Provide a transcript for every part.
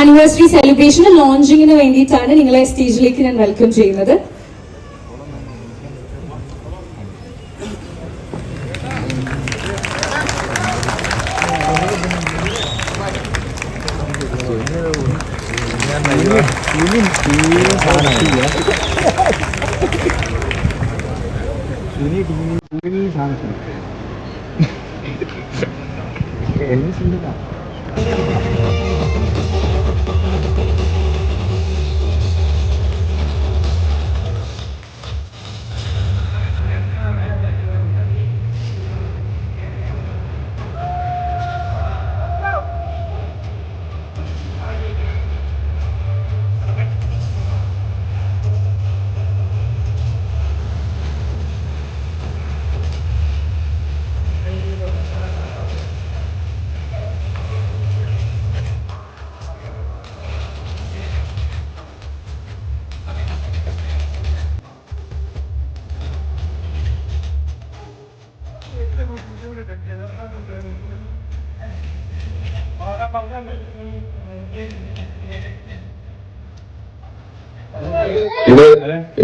Anniversary celebration ലോഞ്ചിങ്ങിന് വേണ്ടിയിട്ടാണ് നിങ്ങളെ സ്റ്റേജിലേക്ക് ഞാൻ വെൽക്കം ചെയ്യുന്നത്.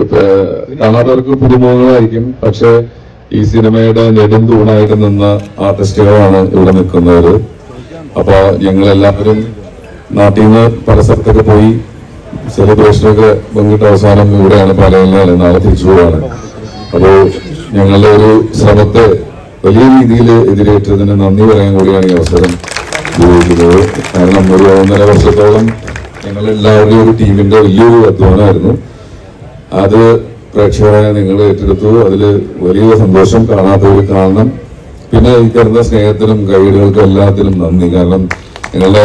ഇത് കാണാത്തവർക്ക് പുതുമുഖങ്ങളായിരിക്കും, പക്ഷെ ഈ സിനിമയുടെ നെടുംതൂണായിട്ട് നിന്ന ആർട്ടിസ്റ്റുകളാണ് ഇവിടെ നിൽക്കുന്നവര്. അപ്പൊ ഞങ്ങളെല്ലാവരും നാട്ടിൽ നിന്ന് പല സ്ഥലത്തൊക്കെ പോയി സെലിബ്രേഷനൊക്കെ പങ്കിട്ട് അവസാനം ഇവിടെയാണ് പാലയിലാണ്, നാളെ തിരിച്ചു പോവാണ്. അപ്പോ ഞങ്ങളുടെ ഒരു ശ്രമത്തെ വലിയ രീതിയിൽ എതിരേറ്റതിന് നന്ദി പറയാൻ കൂടിയാണ് ഈ അവസരം ഉപയോഗിക്കുന്നത്. കാരണം ഒരു 1.5 വർഷത്തോളം ഞങ്ങളെല്ലാവരുടെയും ഒരു ടീമിന്റെ വലിയൊരു അധ്വാനമായിരുന്നു. അത് പ്രേക്ഷകരായ നിങ്ങൾ ഏറ്റെടുത്തു. അതില് വലിയ സന്തോഷം. കാണാത്തവർ കാണണം. പിന്നെ ഈ തരുന്ന സ്നേഹത്തിനും ഗൈഡുകൾക്കും എല്ലാത്തിനും നന്ദി. കാരണം നിങ്ങളുടെ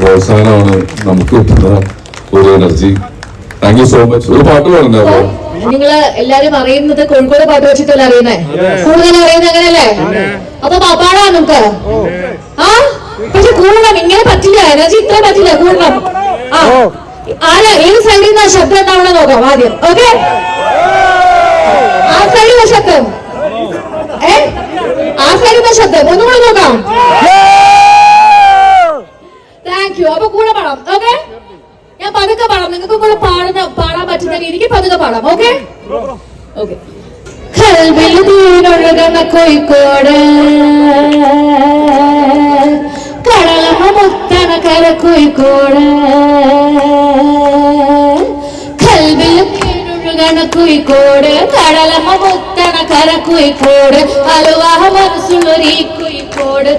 പ്രോത്സാഹനമാണ് നമുക്ക് കിട്ടുന്ന ഒരു energy. Thank you so much. ഒരു പാട്ട് പറഞ്ഞല്ലോ. നിങ്ങള് എല്ലാരും അറിയുന്നത് കോഴിക്കോട് പാട്ട് വെച്ചിട്ടല്ല അറിയുന്നേ, കൂടുതൽ അറിയുന്നത് അങ്ങനല്ലേ? അപ്പൊ പാടാ നമുക്ക്. ആ പക്ഷെ കൂടണം, ഇങ്ങനെ പറ്റില്ല, എനർജി ഇത്ര പറ്റില്ല, കൂടണം. ആ ആരാ ഏത് സൈഡിൽ നിന്ന് ശബ്ദം എന്താവണം നോക്കാം ആദ്യം. ഓക്കെ, ആ സൈഡിൽ നിന്ന് ശബ്ദം, ആ സൈഡിൽ നിന്ന് ശബ്ദം ഒന്നുകൂടെ നോക്കാം. Thank you. അപ്പൊ കൂടെ പാടാം. ഓക്കെ, ഞാൻ പതുക്കെ പാടാം, നിങ്ങൾക്ക് കൂടെ പാടാൻ പറ്റുന്ന രീതിക്ക് പതുക്കെ പാടാം. Okay okay. കൽവിൽ തീരൊഴുകണ കോഴിക്കോട്, കടലമ്മ മുത്തണ കര കോഴിക്കോട്, കൽവിൽ തീരൊഴുകണ കോഴിക്കോട്, കടലമ്മ മുത്തണ കര കോഴിക്കോട്, അലുവാഹ മനസ്സുള്ളൊരീ കോഴിക്കോട്,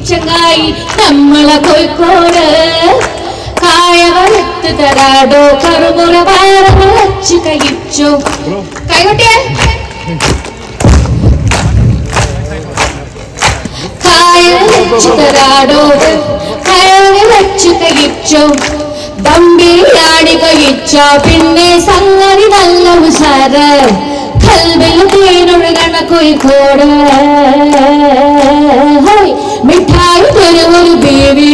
ചങ്ങായി നമ്മളെ കോഴിക്കോട്, കായവറുത്ത് തരാടോ കറുമുറ വാറങ്ങൾ വച്ച് കഴിച്ചു. കൈകൊട്ടിയേ. കായവച്ച് തരാടോ കയറി വച്ച് കഴിച്ചു, ദമ്പിരിയാണി കഴിച്ച പിന്നെ സംഗതി നല്ല ഉഷാറ്, കൽവിൽ തേനൊഴുകണ കോഴിക്കോട്, മിഠായി തരുവൊരു ബേബി,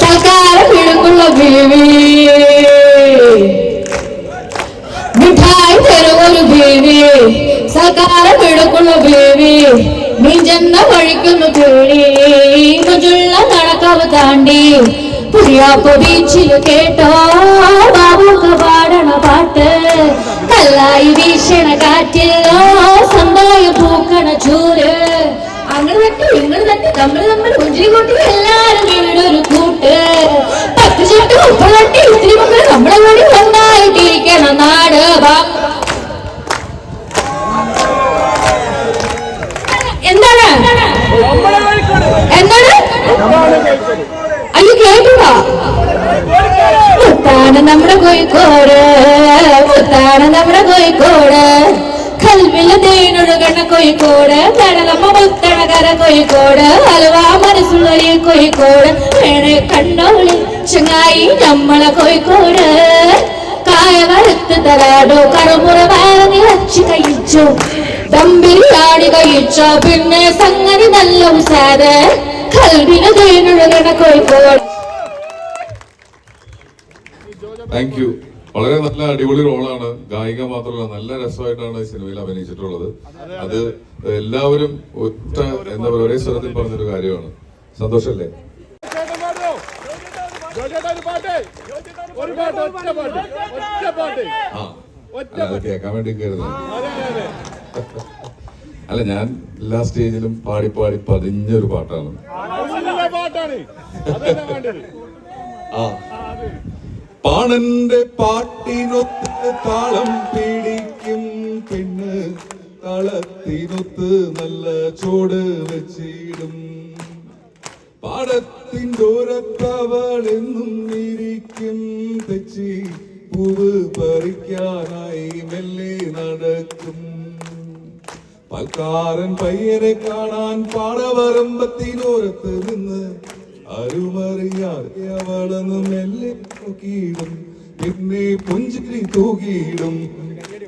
സൽക്കാരം വിഴുങ്ങുള്ള ബേബി, മിഠായി തരുവൊരു ബേബി, സൽക്കാരം വിഴുങ്ങുള്ള ബേബി, നീ ചെന്ന വഴിക്കുന്നു തേടി മജുള്ള നടക്കാവ് താണ്ടി, പുതിയാപ്പോ ബീച്ചില് കേട്ടോ ബാബുക്ക പാടണ പാട്ട്, കല്ലായി വീശണ കാറ്റിലോ സന്തായ പൂക്കണ ചൂര്, അങ്ങനെ തട്ടി ഇങ്ങനെ തട്ടി നമ്മൾ കുഞ്ചി കൂട്ടി എല്ലാരും വീടൊരു കൂട്ട്, 10 ചുട്ട് 30 തട്ടി ഇത്തിരി മുമ്പ് നമ്മളെ കൂടി ഒന്നായിട്ടിരിക്കണ നാട്. മുത്താണ് നമ്മുടെ കോഴിക്കോട്, മുത്താണ് നമ്മുടെ കോഴിക്കോട്, കൽവില് തേനൊഴുകണ കോഴിക്കോട്, കടലമ്മ മുത്തണകര കോഴിക്കോട്, ഹലുവ മനസ്സുള്ളൊരു കോഴിക്കോട്, വേണേ കണ്ടോളി ചങ്ങായി നമ്മളെ കോഴിക്കോട്. കായ വറുത്ത് തരാടോ, കറുമുറ വാങ്ങി വച്ച് കഴിച്ചു, ദംബിരിയാണി കഴിച്ചോ, പിന്നെ സംഗതി നല്ല ഉസാര്, കൽവില് തേനൊഴുകണ കോഴിക്കോട്. Thank you. വളരെ നല്ല അടിപൊളി റോളാണ്. ഗായിക മാത്രമല്ല നല്ല രസമായിട്ടാണ് ഈ സിനിമയിൽ അഭിനയിച്ചിട്ടുള്ളത്. അത് എല്ലാവരും ഒറ്റ എന്താ പറയുക ഒരേ സ്വരത്തിൽ പറഞ്ഞൊരു കാര്യമാണ്. സന്തോഷല്ലേ? അത് കേൾക്കാൻ വേണ്ടി കയറുന്നത്. അല്ല, ഞാൻ എല്ലാ സ്റ്റേജിലും പാടി പാടി പതിഞ്ഞൊരു പാട്ടാണ്. പാണന്റെ പാട്ടിനൊത്ത് താളം പിടിക്കും പെണ്ണ്, താളത്തിനൊത്ത് നല്ല ചോട് വെച്ചിടും, പാടത്തിൻ്റോരത്തവളെന്നും ഇരിക്കും തെച്ചി, പൂവ് പറിക്കാനായി മെല്ലെ നടക്കും, പാൽക്കാരൻ പയ്യനെ കാണാൻ പാടവരമ്പത്തിനോരത്ത് നിന്ന് അരുമറിയാതെ അവളെന്ന് മെല്ലെ നോക്കിയിടും, പിന്നെ പുഞ്ചിരി തൂകിയിടും,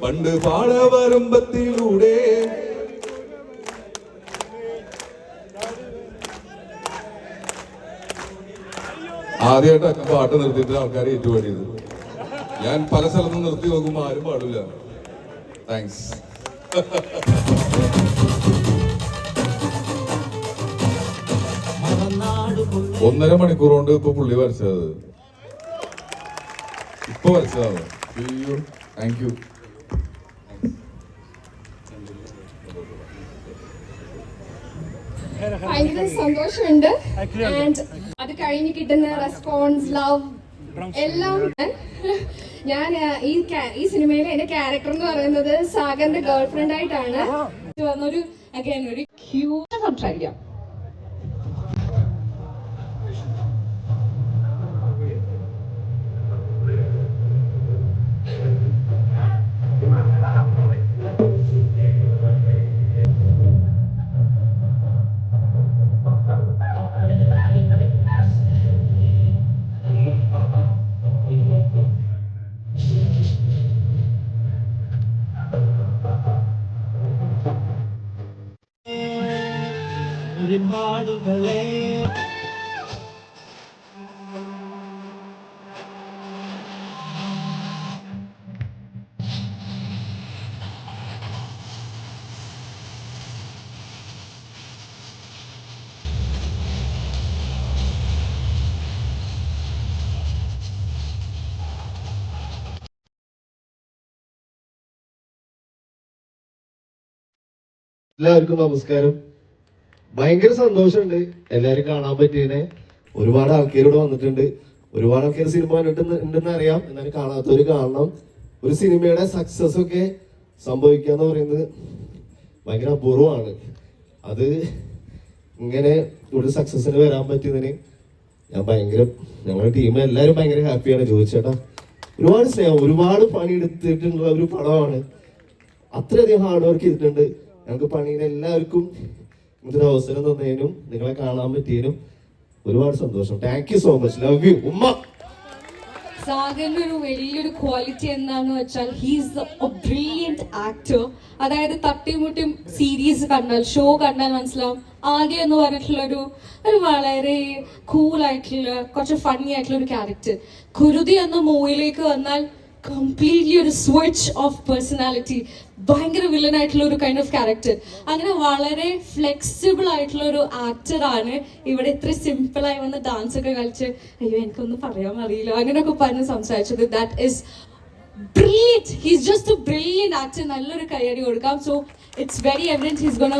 പണ്ട് പാടവരമ്പത്തിലൂടെ. ആദ്യമായിട്ട് പാട്ട് നിർത്തിയിട്ട് ആൾക്കാരെ ഏറ്റുപാടിയത്. ഞാൻ പല സ്ഥലത്തും നിർത്തി നോക്കുമ്പോ ആരും പാടില്ല. താങ്ക്സ്. 1.5 മണിക്കൂർ കൊണ്ട് ഇപ്പൊ പുള്ളി വരച്ചത്, ഇപ്പൊ വരച്ചതാണ്. അയ്യോ, താങ്ക് യു. ഭയങ്കര സന്തോഷമുണ്ട്. ആൻഡ് അത് കഴിഞ്ഞ് കിട്ടുന്ന റെസ്പോൺസ്, ലവ് എല്ലാം. ഞാൻ ഈ സിനിമയിലെ എന്റെ ക്യാരക്ടർ എന്ന് പറയുന്നത് സാഗറിന്റെ ഗേൾ ഫ്രണ്ട് ആയിട്ടാണ് വന്നൊരു അഗൈൻ ഒരു ക്യൂട്ട് സംസാരിക്കാം. എല്ലാവർക്കും നമസ്കാരം. ഭയങ്കര സന്തോഷമുണ്ട് എല്ലാവരും കാണാൻ പറ്റിയതിനെ. ഒരുപാട് ആൾക്കാരോട് വന്നിട്ടുണ്ട്. ഒരുപാട് ആൾക്കാർ സിനിമ ഉണ്ടെന്ന് അറിയാം, എന്നാലും കാണാത്തവര് കാണണം. ഒരു സിനിമയുടെ സക്സസ് ഒക്കെ സംഭവിക്കുക എന്ന് പറയുന്നത് ഭയങ്കര അപൂർവമാണ്. അത് ഇങ്ങനെ ഒരു സക്സസിന് വരാൻ പറ്റിയതിന് ഞങ്ങളുടെ ടീം എല്ലാവരും ഭയങ്കര ഹാപ്പിയാണ്. ചോദിച്ചേട്ടാ ഒരുപാട് സ്നേഹം, ഒരുപാട് പണിയെടുത്തിട്ടുള്ള ഒരു പടമാണ്. അത്രയധികം ഹാർഡ് വർക്ക് ചെയ്തിട്ടുണ്ട്. ഞങ്ങൾക്ക് പണിയിൽ എല്ലാവർക്കും ഇതൊരു അവസരം തന്നതിനും നിങ്ങളെ കാണാൻ പറ്റിയതിനും ഒരുപാട് സന്തോഷം. Thank you so much. Love you ഉമ്മ. സാഗറിന്റെ ഒരു വലിയൊരു ക്വാളിറ്റി എന്താന്ന് വെച്ചാൽ ഹീസ് എ ബ്രില്യന്റ് ആക്ടർ. അതായത് തട്ടിമുട്ടിയും സീരീസ് കണ്ടാൽ, ഷോ കണ്ടാൽ മനസ്സിലാവും ആകെ എന്ന് പറഞ്ഞിട്ടുള്ള ഒരു വളരെ കൂളായിട്ടുള്ള കുറച്ച് ഫണ്ണി ആയിട്ടുള്ള ഒരു ക്യാരക്ടർ. കുരുതി എന്ന മൂവിയിലേക്ക് വന്നാൽ കംപ്ലീറ്റ്ലി ഒരു സ്വിച്ച് ഓഫ് പേഴ്സണാലിറ്റി, ഭയങ്കര വില്ലൻ ആയിട്ടുള്ള ഒരു കൈൻഡ് ഓഫ് ക്യാരക്ടർ. അങ്ങനെ വളരെ ഫ്ലെക്സിബിൾ ആയിട്ടുള്ള ഒരു ആക്ടറാണ്. ഇവിടെ ഇത്ര സിമ്പിളായി വന്ന് ഡാൻസ് ഒക്കെ കളിച്ച് അയ്യോ എനിക്കൊന്നും പറയാൻ അറിയില്ല അങ്ങനെയൊക്കെ പറഞ്ഞ് സംസാരിച്ചത്. That is brilliant. He's just a brilliant actor. നല്ലൊരു കയ്യടി കൊടുക്കാം. So it's very evident he's gonna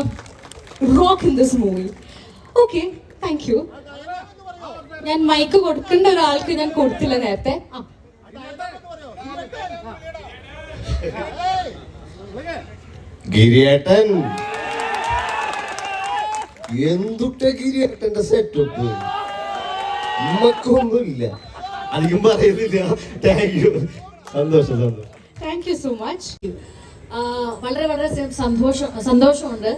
rock in this movie. Okay, thank you. ഞാൻ മൈക്ക് കൊടുക്കേണ്ട ഒരാൾക്ക് ഞാൻ കൊടുത്തില്ല നേരത്തെ. ഗിരിയേട്ടൻ, എന്തുട്ട ഗിരിയേട്ടന്റെ സെറ്റപ്പ്. നമ്മക്കൊന്നുമില്ല. അധികം പറയുന്നില്ല. Thank you. സന്തോഷം. Thank you so much. വളരെ വളരെ സന്തോഷമുണ്ട്.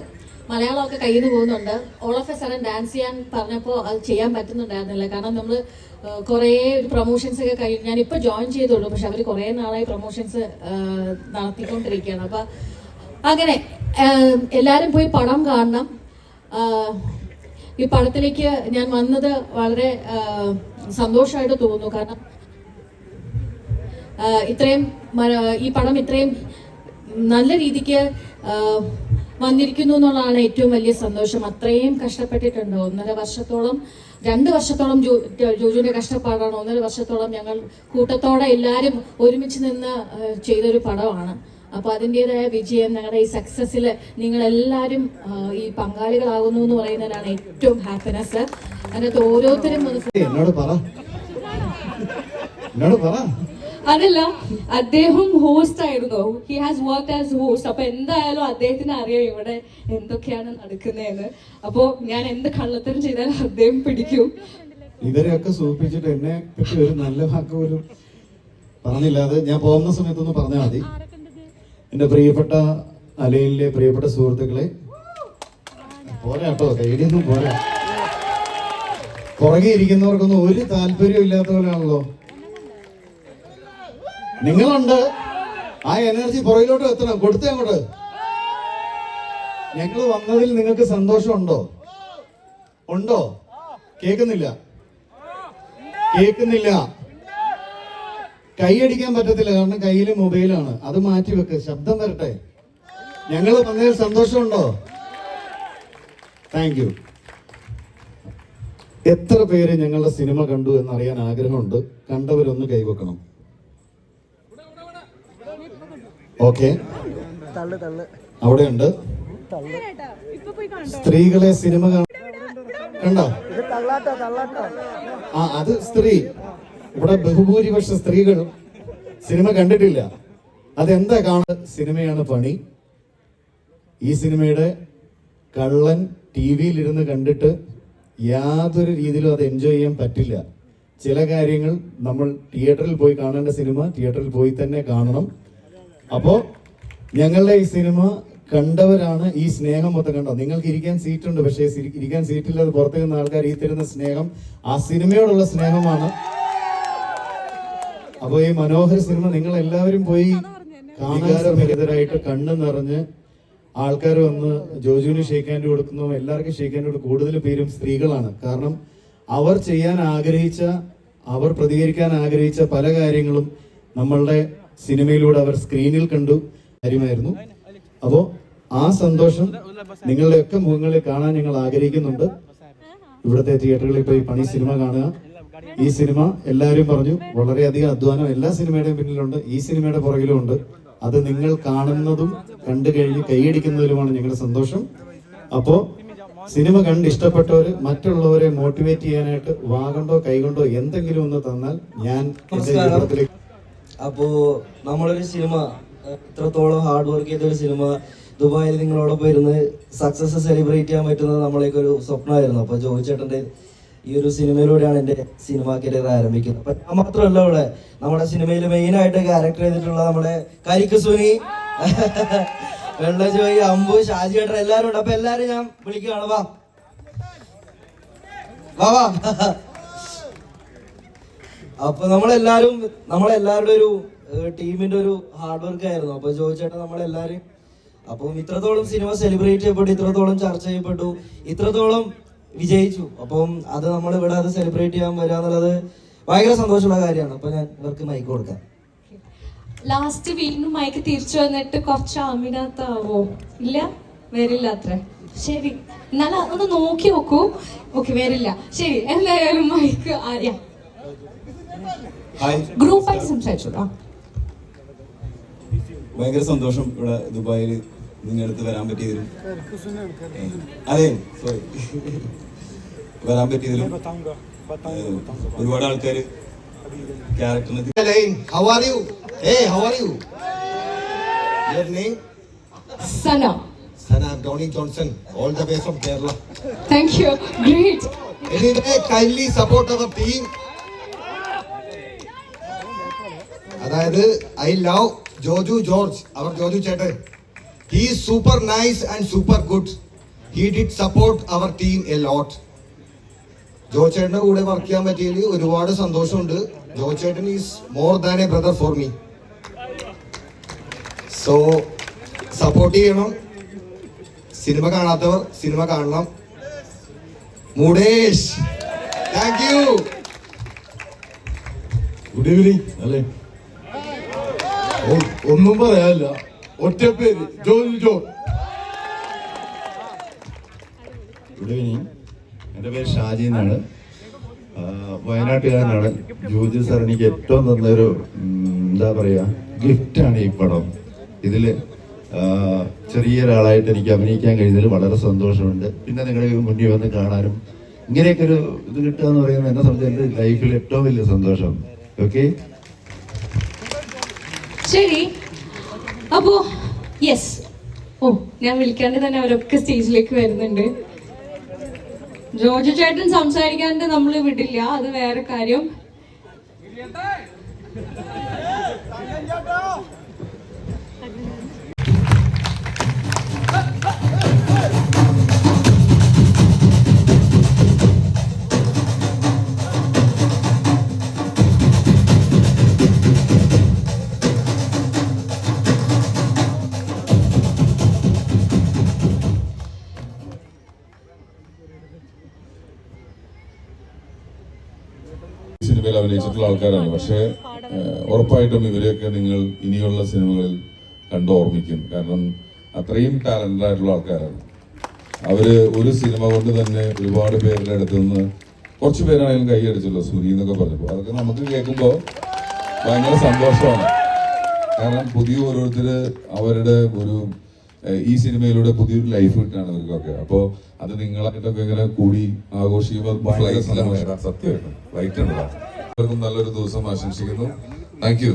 മലയാളമൊക്കെ കയ്യിൽ നിന്ന് പോകുന്നുണ്ട്. All of a sudden dance ചെയ്യാൻ പറഞ്ഞപ്പോൾ അത് ചെയ്യാൻ പറ്റുന്നുണ്ടായിരുന്നില്ല. കാരണം നമ്മൾ കുറേ ഒരു പ്രൊമോഷൻസ് ഒക്കെ കഴിഞ്ഞ് ഞാനിപ്പോൾ ജോയിൻ ചെയ്തുള്ളൂ. പക്ഷെ അവർ കുറേ നാളായി പ്രൊമോഷൻസ് നടത്തിക്കൊണ്ടിരിക്കുകയാണ്. അപ്പം അങ്ങനെ എല്ലാവരും പോയി പടം കാണണം. ഈ പടത്തിലേക്ക് ഞാൻ വന്നത് വളരെ സന്തോഷമായിട്ട് തോന്നുന്നു. കാരണം ഈ പടം ഇത്രയും നല്ല രീതിക്ക് വന്നിരിക്കുന്നു എന്നുള്ളതാണ് ഏറ്റവും വലിയ സന്തോഷം. അത്രയും കഷ്ടപ്പെട്ടിട്ടുണ്ട്. 2 വർഷത്തോളം ജോജുവിന്റെ കഷ്ടപ്പാടാണ്. 1.5 വർഷത്തോളം ഞങ്ങൾ കൂട്ടത്തോടെ എല്ലാവരും ഒരുമിച്ച് നിന്ന് ചെയ്തൊരു പടമാണ്. അപ്പൊ അതിൻ്റെതായ വിജയം, ഞങ്ങളുടെ ഈ സക്സസ്സിൽ നിങ്ങൾ എല്ലാവരും ഈ പങ്കാളികളാകുന്നു എന്ന് പറയുന്നതിലാണ് ഏറ്റവും ഹാപ്പിനെസ്. അതിനകത്ത് ഓരോരുത്തരും അതല്ല, അദ്ദേഹം ഹോസ്റ്റ് ആയിരുന്നു. He has work as host. അപ്പൊ എന്തായാലും അദ്ദേഹത്തിന് അറിയാം ഇവിടെ എന്തൊക്കെയാണ് നടക്കുന്നതെന്ന്. അപ്പോ ഞാൻ എന്ത് കള്ളത്തരം ചെയ്താലും അദ്ദേഹം പിടിക്കും. ഇവരെയൊക്കെ സൂചിപ്പിച്ചിട്ട് എന്നെ പറ്റി ഒരു നല്ല വാക്ക് പോലും പറഞ്ഞില്ല. അത് ഞാൻ പോകുന്ന സമയത്തൊന്ന് പറഞ്ഞാൽ മതി. എന്റെ പ്രിയപ്പെട്ട അലയിലെ പ്രിയപ്പെട്ട സുഹൃത്തുക്കളെ, പോരാ കേട്ടോ, കൈഡിയൊന്നും പോരാ. പുറകെ ഇരിക്കുന്നവർക്കൊന്നും ഒരു താല്പര്യം ഇല്ലാത്ത പോലെയാണല്ലോ. നിങ്ങളുണ്ട്, ആ എനർജി പുറകിലോട്ട് എത്തണം. കൊടുത്തേ അങ്ങോട്ട്. ഞങ്ങൾ വന്നതിൽ നിങ്ങൾക്ക് സന്തോഷമുണ്ടോ? ഉണ്ടോ? കേൾക്കുന്നില്ല. കൈയടിക്കാൻ പറ്റത്തില്ല, കാരണം കയ്യില് മൊബൈലാണ്. അത് മാറ്റി വെക്ക്, ശബ്ദം വരട്ടെ. ഞങ്ങൾ വന്നതിൽ സന്തോഷമുണ്ടോ? Thank you. എത്ര പേര് ഞങ്ങളുടെ സിനിമ കണ്ടു എന്നറിയാൻ ആഗ്രഹമുണ്ട്. കണ്ടവരൊന്ന് കൈവെക്കണം. ഓക്കെ, അവിടെയുണ്ട്. സ്ത്രീകളെ സിനിമ കണ്ടോ? അത് സ്ത്രീ. ഇവിടെ ബഹുഭൂരിപക്ഷ സ്ത്രീകൾ സിനിമ കണ്ടിട്ടില്ല. അതെന്താ കാണുന്നത്? സിനിമയാണ് പണി. ഈ സിനിമയുടെ കള്ളൻ TV-യിൽ കണ്ടിട്ട് യാതൊരു രീതിയിലും അത് എൻജോയ് ചെയ്യാൻ പറ്റില്ല. ചില കാര്യങ്ങൾ നമ്മൾ തിയേറ്ററിൽ പോയി കാണേണ്ട സിനിമ തിയേറ്ററിൽ പോയി തന്നെ കാണണം. അപ്പോ ഞങ്ങളുടെ ഈ സിനിമ കണ്ടവരാണ് ഈ സ്നേഹം മൊത്തം. കണ്ടോ, നിങ്ങൾക്ക് ഇരിക്കാൻ സീറ്റുണ്ട്, പക്ഷേ ഇരിക്കാൻ സീറ്റില്ലാതെ പുറത്തു നിന്ന ആൾക്കാർ ഈ തരുന്ന സ്നേഹം ആ സിനിമയോടുള്ള സ്നേഹമാണ്. അപ്പൊ ഈ മനോഹര സിനിമ നിങ്ങൾ എല്ലാവരും പോയി കാണാൻ കണ്ണു നിറഞ്ഞ് ആൾക്കാർ വന്ന് ജോജുവിന് ഷേക്ക് ഹാൻഡ് കൊടുക്കുന്നു. എല്ലാവർക്കും ഷേക്ക് ഹാൻഡ് കൊടുക്കും. കൂടുതൽ പേരും സ്ത്രീകളാണ്. കാരണം അവർ ചെയ്യാൻ ആഗ്രഹിച്ച, അവർ പ്രതികരിക്കാൻ ആഗ്രഹിച്ച പല കാര്യങ്ങളും നമ്മളുടെ സിനിമയിലൂടെ അവർ സ്ക്രീനിൽ കണ്ടു കാര്യമായിരുന്നു. അപ്പോ ആ സന്തോഷം നിങ്ങളുടെയൊക്കെ മുഖങ്ങളിൽ കാണാൻ ഞങ്ങൾ ആഗ്രഹിക്കുന്നുണ്ട്. ഇവിടുത്തെ തിയേറ്ററുകളിൽ പോയി പണി സിനിമ കാണുക. ഈ സിനിമ എല്ലാവരും പറഞ്ഞു വളരെയധികം അധ്വാനം എല്ലാ സിനിമയുടെയും പിന്നിലുണ്ട്, ഈ സിനിമയുടെ പുറകിലും ഉണ്ട്. അത് നിങ്ങൾ കാണുന്നതും കണ്ടു കഴിഞ്ഞ് കൈയടിക്കുന്നതിലുമാണ് ഞങ്ങളുടെ സന്തോഷം. അപ്പോ സിനിമ കണ്ട് ഇഷ്ടപ്പെട്ടവര് മറ്റുള്ളവരെ മോട്ടിവേറ്റ് ചെയ്യാനായിട്ട് വാഗണ്ടോ കൈകൊണ്ടോ എന്തെങ്കിലും ഒന്ന് തന്നാൽ ഞാൻ അപ്പോ നമ്മളൊരു സിനിമ ഇത്രത്തോളം ഹാർഡ് വർക്ക് ചെയ്ത ഒരു സിനിമ ദുബായിൽ നിങ്ങളോടൊപ്പം ഇരുന്ന് സക്സസ് സെലിബ്രേറ്റ് ചെയ്യാൻ പറ്റുന്നത് നമ്മളേക്ക് ഒരു സ്വപ്നമായിരുന്നു. അപ്പൊ ജോയിച്ചേട്ടന്റെ ഈ ഒരു സിനിമയിലൂടെയാണ് എന്റെ സിനിമ കരിയർ ആരംഭിക്കുന്നത്. അപ്പൊ ഞാൻ മാത്രമല്ല, ഇവിടെ നമ്മുടെ സിനിമയിൽ മെയിൻ ആയിട്ട് ക്യാരക്ടർ ചെയ്തിട്ടുള്ള നമ്മുടെ കരിക്ക് സുനി, വെള്ളജോയി, അമ്പു, ഷാജിയേട്ടൻ എല്ലാരും ഉണ്ട്. അപ്പൊ എല്ലാരും ഞാൻ വിളിക്കുകയാണ്. വാ വാ വാ. അപ്പൊ നമ്മളെല്ലാവരുടെ ഒരു ടീമിന്റെ ഒരു ഹാർഡ് വർക്ക് ആയിരുന്നു. അപ്പൊ ജോയിച്ചേട്ടൻ നമ്മളെല്ലാരും അപ്പം ഇത്രത്തോളം സിനിമ സെലിബ്രേറ്റ് ചെയ്യപ്പെട്ടു, ഇത്രത്തോളം ചർച്ച ചെയ്യപ്പെട്ടു, ഇത്രത്തോളം വിജയിച്ചു. അപ്പം അത് നമ്മൾ ഇവിടെ അത് സെലിബ്രേറ്റ് ചെയ്യാൻ വരിക എന്നുള്ളത് ഭയങ്കര സന്തോഷമുള്ള കാര്യമാണ്. അപ്പൊ ഞാൻ ഇവർക്ക് മൈക്ക് കൊടുക്കാം. ലാസ്റ്റ് വീണ്ടും മൈക്ക് തിരിച്ചു വന്നിട്ട് കുറച്ച് അമിനാത്താവോ? ഇല്ല, വരില്ല അത്ര. ശരി, എന്നാലും ഒന്ന് നോക്കി നോക്കൂ. ഓക്കെ, വരില്ല. ശരി, എന്തായാലും മൈക്ക് ഗ്രൂപ്പായി സംസാരിച്ചു. ഭയങ്കര സന്തോഷം ഇവിടെ ദുബായിൽ നിങ്ങളടുത്ത് വരാൻ പറ്റിയതിലും. അതെ, സോറി, വരാൻ പറ്റിയതിലും ഒരുപാട് ആൾക്കാർ ക്യാരക്ടറിന്. How are you? Hey, how are you? Your name? Sana. Sana, I'm Tony Johnson, all the way from Kerala. Thank you. Great. Anyway, kindly support our team. അതായത് I love Joju George, our Joju ചേട്ടൻ. He is super nice and super good. He did support our team a lot. Joju ചേട്ടൻ്റെ കൂടെ work ചെയ്യാൻ പറ്റിയതിൽ ഒരുപാട് സന്തോഷമുണ്ട്. ജോജു ചേട്ടൻ is more than a brother for me. So support ചെയ്യണം. സിനിമ കാണാത്തവർ സിനിമ കാണണം. മുടേഷ്, താങ്ക് യു. Good evening. അല്ലേ, ഒന്നും പറയാനില്ല, ഒറ്റ പേര് ജോജു ജോൺ. Good evening. എൻ്റെ പേര് ഷാജി എന്നാണ്, വയനാട്ടുകാരനാണ്. ജോജു സാർ എനിക്ക് ഏറ്റവും തന്നൊരു എന്താ പറയുക ഗിഫ്റ്റാണ് ഈ പടം. ഇതിൽ ചെറിയൊരാളായിട്ട് എനിക്ക് അഭിനയിക്കാൻ കഴിഞ്ഞതിൽ വളരെ സന്തോഷമുണ്ട്. പിന്നെ നിങ്ങളുടെ മുന്നിൽ വന്ന് കാണാനും ഇങ്ങനെയൊക്കെ ഒരു ഇത് കിട്ടുക എന്ന് പറയുന്നത് എന്നെ സംബന്ധിച്ച് എൻ്റെ ലൈഫിൽ ഏറ്റവും വലിയ സന്തോഷം. ഓക്കെ, ശരി. അപ്പോ യെസ്, ഓ ഞാൻ വിളിക്കാണ്ട് തന്നെ അവരൊക്കെ സ്റ്റേജിലേക്ക് വരുന്നുണ്ട്. ജോജു ചേട്ടൻ സംസാരിക്കാണ്ട് നമ്മൾ വിടില്ല, അത് വേറെ കാര്യം. സിനിമയിൽ അഭിനയിച്ചിട്ടുള്ള ആൾക്കാരാണ്. പക്ഷേ ഉറപ്പായിട്ടും ഇവരെയൊക്കെ നിങ്ങൾ ഇനിയുള്ള സിനിമകളിൽ കണ്ടു ഓർമ്മിക്കും. കാരണം അത്രയും ടാലന്റഡ് ആയിട്ടുള്ള ആൾക്കാരാണ്. അവര് ഒരു സിനിമ കൊണ്ട് തന്നെ ഒരുപാട് പേരുടെ അടുത്ത് നിന്ന് കുറച്ച് പേരാണെങ്കിലും കൈയടിച്ചല്ലോ, സുരി എന്നൊക്കെ പറഞ്ഞപ്പോൾ അതൊക്കെ നമുക്ക് കേൾക്കുമ്പോൾ ഭയങ്കര സന്തോഷമാണ്. കാരണം പുതിയ ഓരോരുത്തര് അവരുടെ ഒരു ഈ സിനിമയിലൂടെ പുതിയൊരു ലൈഫ് കിട്ടാണ് ഇവർക്കൊക്കെ. അപ്പോൾ അത് നിങ്ങളായിട്ടൊക്കെ ഇങ്ങനെ കൂടി ആഘോഷിക്കുമ്പോൾ ഭയങ്കര സന്തോഷം. സത്യമായിട്ടും റൈറ്റ് ഉണ്ട്. നല്ലൊരു ദിവസം ആശംസിക്കുന്നു. Thank you.